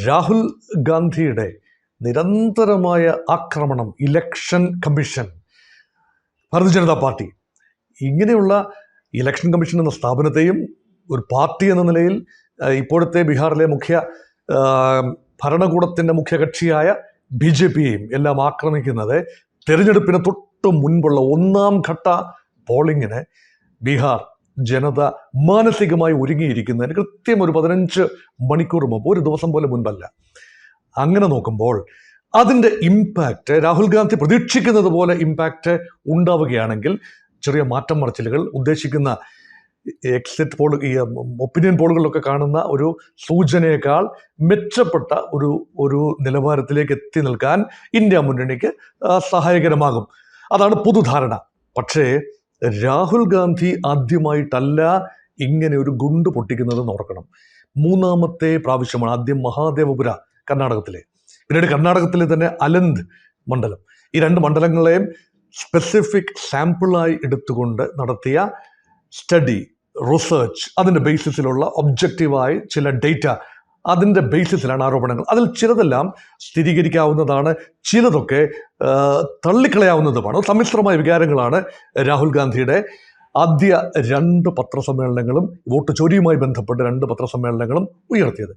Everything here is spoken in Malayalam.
രാഹുൽ ഗാന്ധിയുടെ നിരന്തരമായ ആക്രമണം, election commission, Bharatiya Janata party, ഇങ്ങനെയുള്ള ഇലക്ഷൻ കമ്മീഷൻ എന്ന സ്ഥാപനത്തെയും ഒരു പാർട്ടി എന്ന നിലയിൽ ഇപ്പോഴത്തെ ബീഹാറിലെ ഭരണകൂടത്തിൻ്റെ മുഖ്യകക്ഷിയായ BJPയെയും എല്ലാം ആക്രമിക്കുന്നത് തെരഞ്ഞെടുപ്പിന് തൊട്ട് മുൻപുള്ള ഒന്നാം ഘട്ട പോളിങ്ങിന് ബീഹാർ ജനത മാനസികമായി ഒരുങ്ങിയിരിക്കുന്നതിന് കൃത്യം ഒരു 15 മണിക്കൂർ മുമ്പ്, ഒരു ദിവസം പോലെ മുൻപല്ല. അങ്ങനെ നോക്കുമ്പോൾ അതിൻ്റെ ഇമ്പാക്റ്റ് രാഹുൽ ഗാന്ധി പ്രതീക്ഷിക്കുന്നത് പോലെ ഇമ്പാക്റ്റ് ഉണ്ടാവുകയാണെങ്കിൽ ചെറിയ മാറ്റം മറിച്ചിലുകൾ, ഉദ്ദേശിക്കുന്ന എക്സിറ്റ് പോൾ, ഈ ഒപ്പീനിയൻ പോളുകളിലൊക്കെ കാണുന്ന ഒരു സൂചനയേക്കാൾ മെച്ചപ്പെട്ട ഒരു നിലവാരത്തിലേക്ക് എത്തി നിൽക്കാൻ ഇന്ത്യ മുന്നണിക്ക് സഹായകരമാകും. അതാണ് പൊതുധാരണ. പക്ഷേ രാഹുൽ ഗാന്ധി ആദ്യമായിട്ടല്ല ഇങ്ങനെ ഒരു ഗുണ്ട് പൊട്ടിക്കുന്നതെന്ന് ഓർക്കണം. 3ാമത്തെ പ്രാവശ്യമാണ്. ആദ്യം മഹാദേവപുര കർണാടകത്തിലെ, പിന്നീട് കർണാടകത്തിലെ തന്നെ അലന്ദ് മണ്ഡലം. ഈ 2 മണ്ഡലങ്ങളെയും സ്പെസിഫിക് സാമ്പിളായി എടുത്തുകൊണ്ട് നടത്തിയ സ്റ്റഡി, റിസർച്ച്, അതിൻ്റെ ബേസിസിലുള്ള ഒബ്ജക്റ്റീവായി ചില ഡേറ്റ, അതിൻ്റെ ബേസിസിലാണ് ആരോപണങ്ങൾ. അതിൽ ചിലതെല്ലാം സ്ഥിരീകരിക്കാവുന്നതാണ്, ചിലതൊക്കെ തള്ളിക്കളയാവുന്നതുമാണ്. സമ്മിശ്രമായ വികാരങ്ങളാണ് രാഹുൽ ഗാന്ധിയുടെ ആദ്യ 2 പത്രസമ്മേളനങ്ങളും വോട്ട് ചോരിയുമായി ബന്ധപ്പെട്ട് 2 പത്രസമ്മേളനങ്ങളും ഉയർത്തിയത്.